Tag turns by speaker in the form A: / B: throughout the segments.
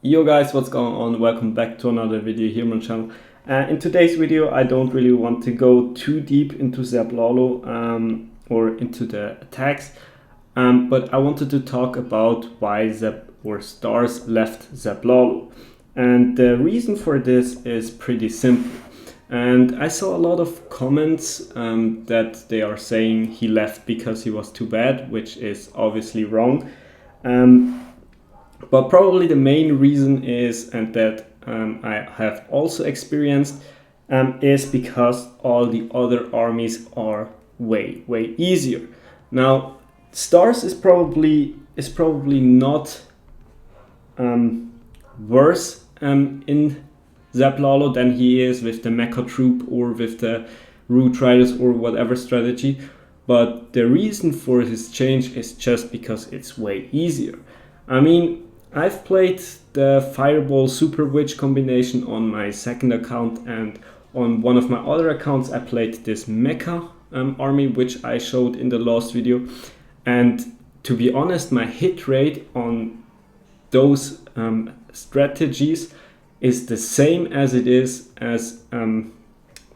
A: Yo guys, what's going on? Welcome back to another video here on my channel. In today's video, I don't really want to go too deep into Zaplalo or into the attacks, but I wanted to talk about why Stars left Zaplalo. And the reason for this is pretty simple. And I saw a lot of comments that they are saying he left because he was too bad, which is obviously wrong. But probably the main reason is, and that I have also experienced, is because all the other armies are way easier. Now, Stars is probably not worse in Zaplalo than he is with the Mecha Troop or with the Root Riders or whatever strategy. But the reason for his change is just because it's way easier. I mean, I've played the Fireball Super Witch combination on my second account, and on one of my other accounts I played this Mecha army, which I showed in the last video. And to be honest, my hit rate on those strategies is the same as it is as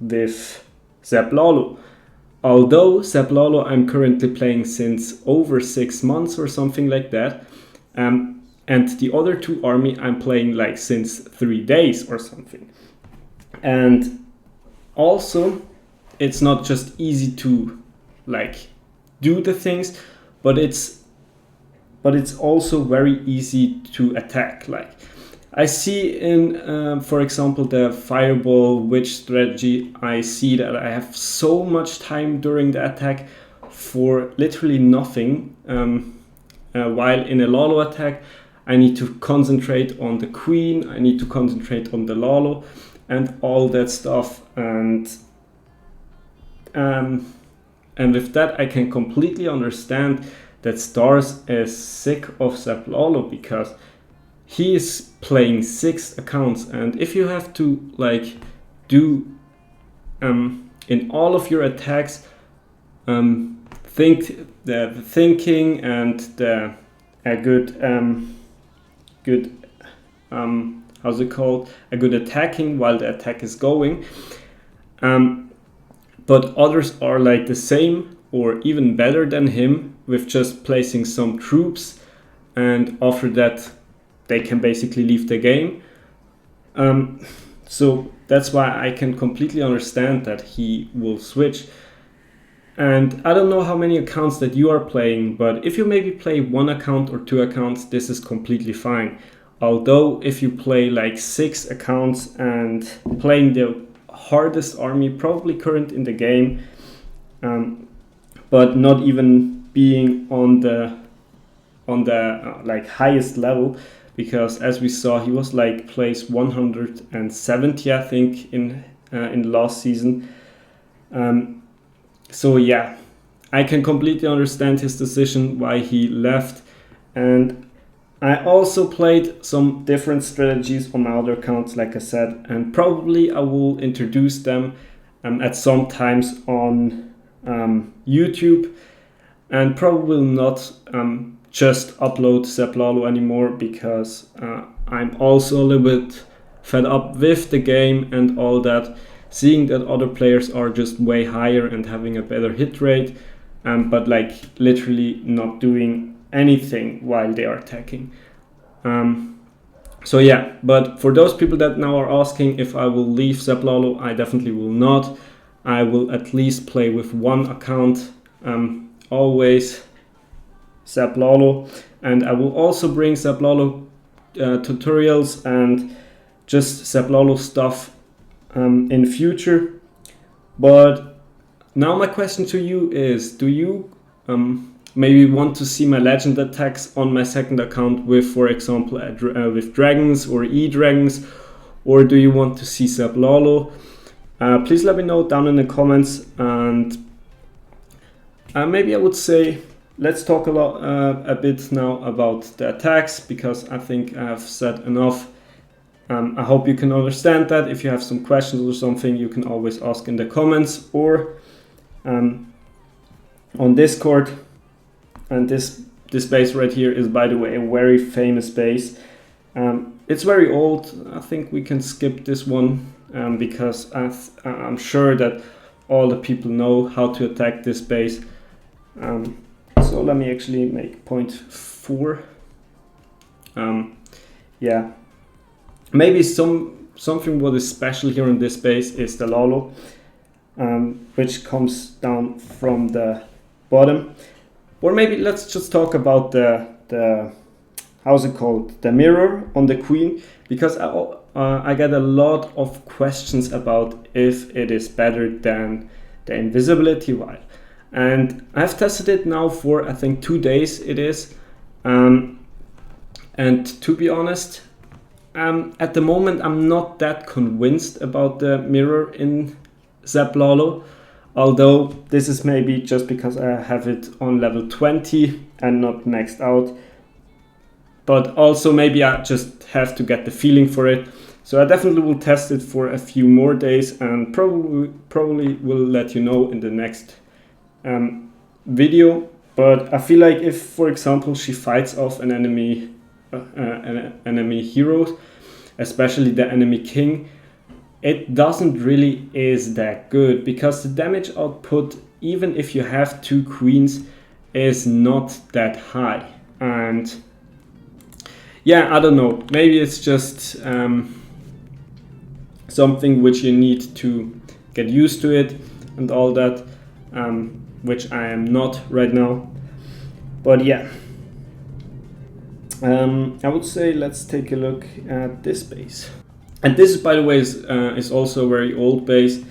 A: with Zaplalo. Although Zaplalo I'm currently playing since over 6 months or something like that. And the other two army I'm playing like since 3 days or something. And also, it's not just easy to like do the things, but it's also very easy to attack. Like I see in, for example, the Fireball Witch strategy, I see that I have so much time during the attack for literally nothing. While in a Lalo attack, I need to concentrate on the Queen, I need to concentrate on the Lalo and all that stuff. And with that, I can completely understand that Stars is sick of Zaplalo because he is playing 6 accounts. And if you have to like do in all of your attacks, think the thinking and the good how's it called, a good attacking while the attack is going, but others are like the same or even better than him with just placing some troops, and after that they can basically leave the game. So that's why I can completely understand that he will switch. And I don't know how many accounts that you are playing, but if you maybe play 1 account or 2 accounts, this is completely fine. Although if you play like 6 accounts and playing the hardest army probably current in the game, but not even being on the like highest level, because as we saw, he was like place 170, I think, in last season. So yeah, I can completely understand his decision why he left. And I also played some different strategies on my other accounts, like I said, and probably I will introduce them at some times on YouTube, and probably not just upload Zaplalo anymore, because I'm also a little bit fed up with the game and all that, seeing that other players are just way higher and having a better hit rate, but like literally not doing anything while they are attacking. So yeah, but for those people that now are asking if I will leave Zaplalo, I definitely will not. I will at least play with 1 account, always Zaplalo, and I will also bring Zaplalo tutorials and just Zaplalo stuff in future. But now my question to you is, do you maybe want to see my legend attacks on my second account with, for example, with dragons or e-dragons, or do you want to see Zaplalo? Please let me know down in the comments. And maybe I would say let's talk a bit now about the attacks, because I think I have said enough. I hope you can understand that. If you have some questions or something, you can always ask in the comments or on Discord. And this base right here is, by the way, a very famous base. It's very old. I think we can skip this one because I'm sure that all the people know how to attack this base. So let me actually make 0.4. Yeah, maybe something what is special here in this base is the Lalo, which comes down from the bottom. Or maybe let's just talk about the how's it called, the mirror on the queen, because I get a lot of questions about if it is better than the invisibility Ryle. And I've tested it now for I think 2 days it is. And to be honest, at the moment I'm not that convinced about the mirror in Zaplalo, although this is maybe just because I have it on level 20 and not maxed out. But also maybe I just have to get the feeling for it. So I definitely will test it for a few more days and probably will let you know in the next video. But I feel like if, for example, she fights off an enemy hero, especially the enemy king, it doesn't really is that good, because the damage output, even if you have 2 queens, is not that high. And yeah, I don't know, maybe it's just something which you need to get used to it and all that, which I am not right now. But yeah, I would say let's take a look at this base. And this, by the way, is also a very old base.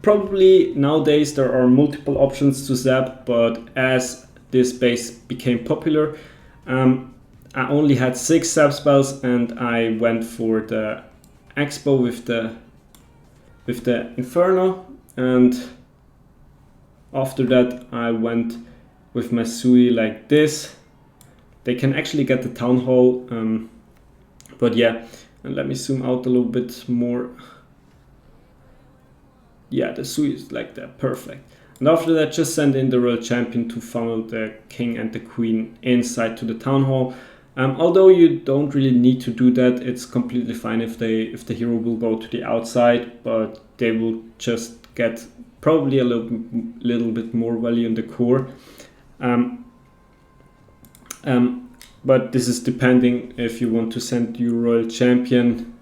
A: Probably nowadays there are multiple options to zap, but as this base became popular, I only had 6 zap spells, and I went for the Expo with the Inferno, and after that I went with my Sui like this. They can actually get the Town Hall, but yeah, and let me zoom out a little bit more. Yeah, the Sui is like that, perfect. And after that, just send in the Royal Champion to funnel the King and the Queen inside to the Town Hall. Although you don't really need to do that, it's completely fine if the hero will go to the outside, but they will just get probably a little bit more value in the core. But this is depending if you want to send your Royal Champion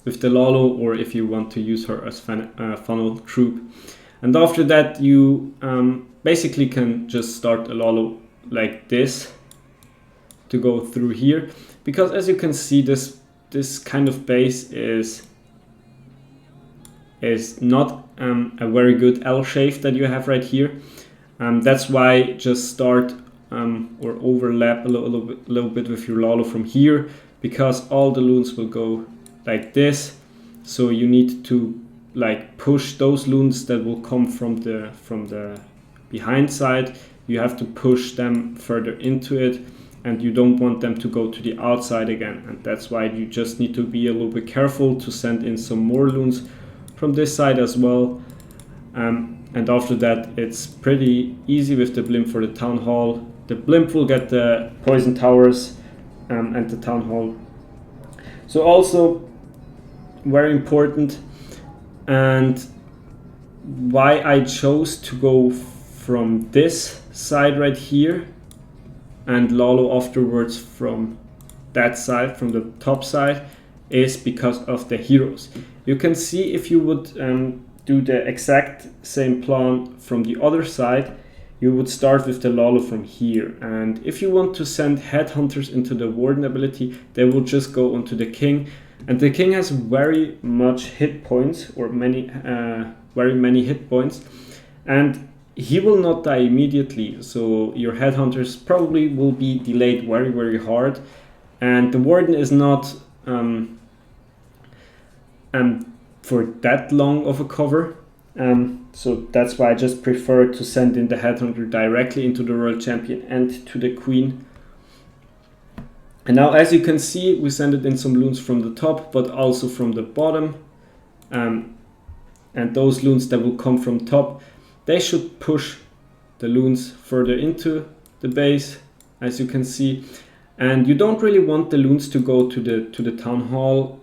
A: with the Lalo, or if you want to use her as funnel troop. And after that, you basically can just start a Lalo like this to go through here, because as you can see, this kind of base is not a very good L shape that you have right here. That's why just start or overlap a little bit with your Lalo from here, because all the loons will go like this. So you need to like push those loons that will come from the behind side. You have to push them further into it, and you don't want them to go to the outside again. And that's why you just need to be a little bit careful to send in some more loons from this side as well. And after that, it's pretty easy with the blimp for the Town Hall. The blimp will get the poison towers and the Town Hall. So also very important, and why I chose to go from this side right here and Lalo afterwards from that side, from the top side, is because of the heroes. You can see if you would do the exact same plan from the other side, you would start with the Lalo from here. And if you want to send headhunters into the Warden ability, they will just go onto the King. And the King has very much hit points, or very many hit points. And he will not die immediately. So your headhunters probably will be delayed very, very hard. And the Warden is not for that long of a cover. So that's why I just prefer to send in the headhunter directly into the Royal Champion and to the Queen. And now, as you can see, we send it in some loons from the top, but also from the bottom. And those loons that will come from top, they should push the loons further into the base as you can see. And you don't really want the loons to go to the town hall.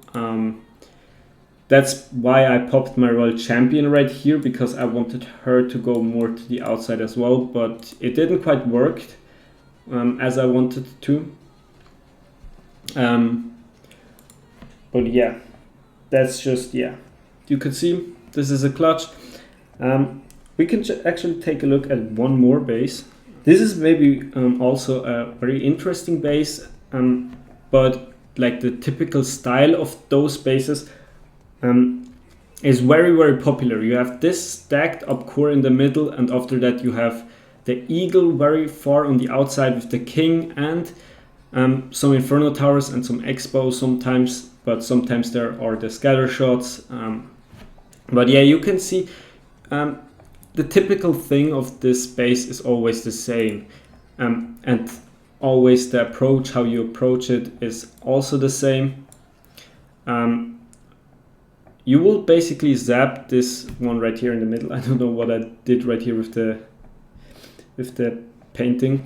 A: That's why I popped my royal champion right here, because I wanted her to go more to the outside as well, but it didn't quite work as I wanted to. But yeah, that's just, yeah. You can see this is a clutch. We can actually take a look at one more base. This is maybe also a very interesting base, but like the typical style of those bases is very, very popular. You have this stacked up core in the middle, and after that you have the eagle very far on the outside with the king and some inferno towers and some expo sometimes, but sometimes there are the scatter shots. But yeah, you can see the typical thing of this base is always the same, and always the approach, how you approach it, is also the same. You will basically zap this one right here in the middle. I don't know what I did right here with the painting,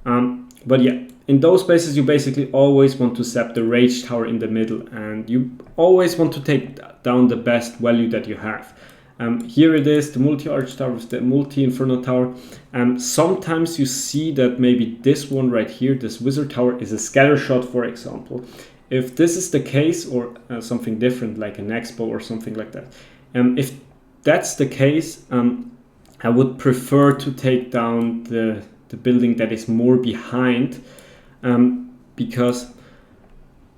A: but yeah, in those bases you basically always want to zap the rage tower in the middle, and you always want to take down the best value that you have. Here it is, the multi-arch tower with the multi-inferno tower. Sometimes you see that maybe this one right here, this wizard tower, is a scatter shot, for example. If this is the case, or something different like an expo or something like that, if that's the case, I would prefer to take down the building that is more behind, because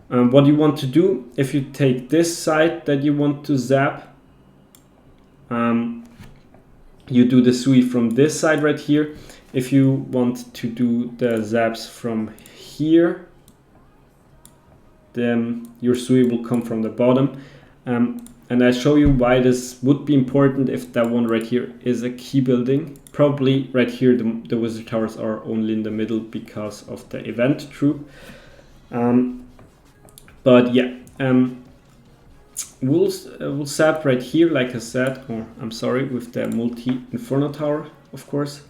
A: what you want to do, if you take this side that you want to zap, you do the sui from this side right here. If you want to do the zaps from here, then your sui will come from the bottom. And I show you why this would be important if that one right here is a key building. Probably right here the wizard towers are only in the middle because of the event troop. But yeah, we'll zap right here, like I said, or I'm sorry, with the multi-inferno tower, of course.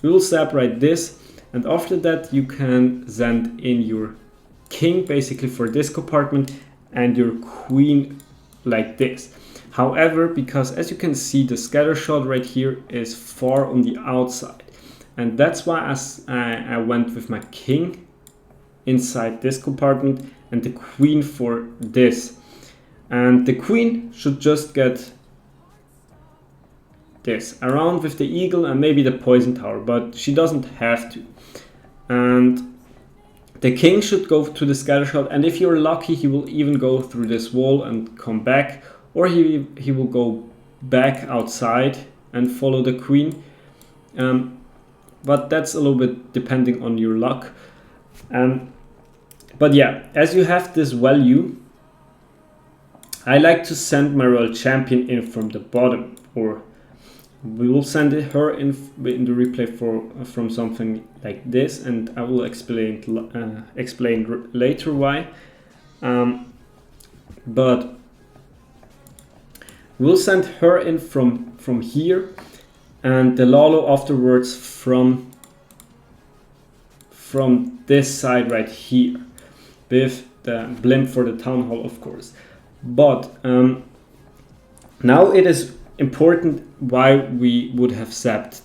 A: We will zap right this, and after that you can send in your king basically for this compartment and your queen like this. However, because as you can see, the scatter shot right here is far on the outside, and that's why I went with my king inside this compartment and the queen for this. And the queen should just get this around with the eagle and maybe the poison tower, but she doesn't have to. And the king should go to the scatter shot, and if you're lucky, he will even go through this wall and come back, or he will go back outside and follow the queen. But that's a little bit depending on your luck. But yeah, as you have this value, I like to send my royal champion in from the bottom, or we will send her in the replay from something like this, and I will explain later why. But we'll send her in from here, and the Lalo afterwards from this side right here, with the blimp for the town hall, of course. But now it is important why we would have zapped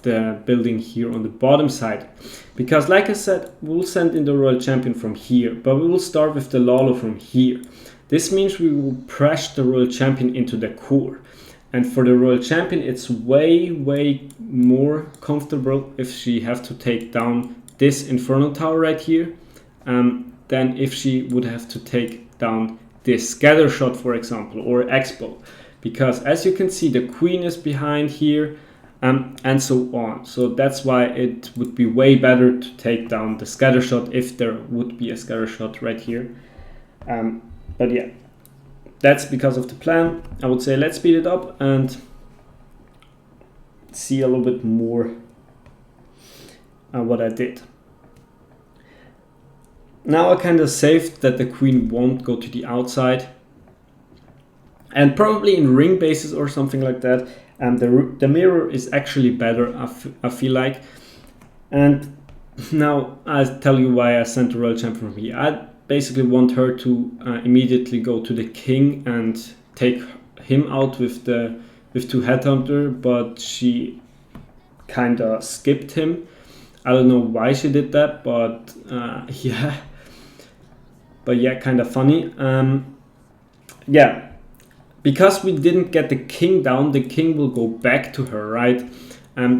A: the building here on the bottom side, because like I said, we'll send in the royal champion from here, but we will start with the Lalo from here. This means we will press the royal champion into the core, and for the royal champion it's way more comfortable if she have to take down this inferno tower right here than if she would have to take down this scatter shot, for example, or expo, because as you can see, the queen is behind here, and so on. So that's why it would be way better to take down the scatter shot if there would be a scatter shot right here. But yeah, that's because of the plan. I would say let's speed it up and see a little bit more what I did. Now I kind of saved that the queen won't go to the outside, and probably in ring bases or something like that, the mirror is actually better, I feel like. And Now I'll tell you why I sent the royal champion from here. I basically want her to immediately go to the king and take him out with 2 headhunter, but she kinda skipped him. I don't know why she did that, but yeah. But yeah, kinda funny. Yeah, because we didn't get the king down, the king will go back to her, right?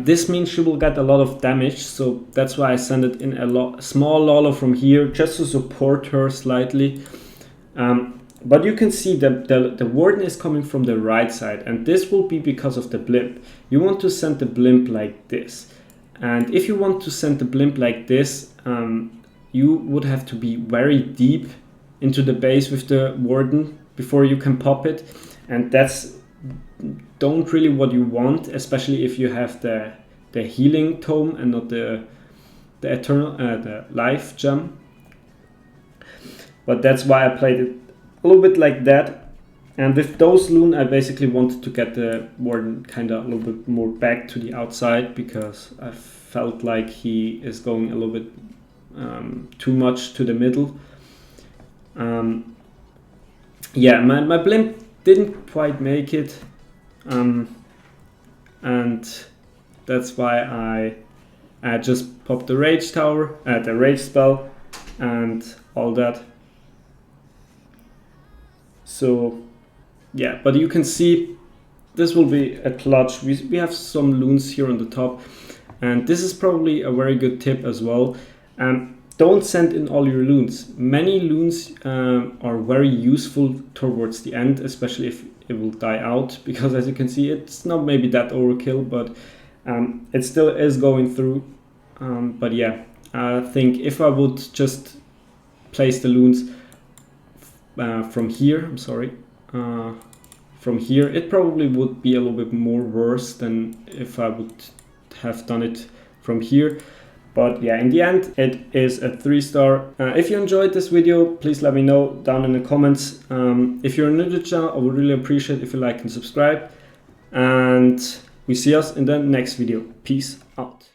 A: This means she will get a lot of damage, so that's why I send it in a small Lalo from here, just to support her slightly. But you can see that the warden is coming from the right side, and this will be because of the blimp. You want to send the blimp like this. And if you want to send the blimp like this, you would have to be very deep into the base with the warden before you can pop it. And that's don't really what you want, especially if you have the healing tome and not the eternal the life gem. But that's why I played it a little bit like that. And with those loon, I basically wanted to get the warden kind of a little bit more back to the outside, because I felt like he is going a little bit too much to the middle. Yeah, my blimp didn't quite make it. And that's why I just popped the rage tower, the rage spell, and all that. So yeah, but you can see this will be a clutch. We have some loons here on the top, and this is probably a very good tip as well. Don't send in all your loons. Many loons are very useful towards the end, especially if it will die out, because as you can see, it's not maybe that overkill, but it still is going through. But yeah, I think if I would just place the loons from here, from here, it probably would be a little bit more worse than if I would have done it from here. But yeah, in the end, it is a 3-star. If you enjoyed this video, please let me know down in the comments. If you're new to the channel, I would really appreciate if you like and subscribe. And we see us in the next video. Peace out.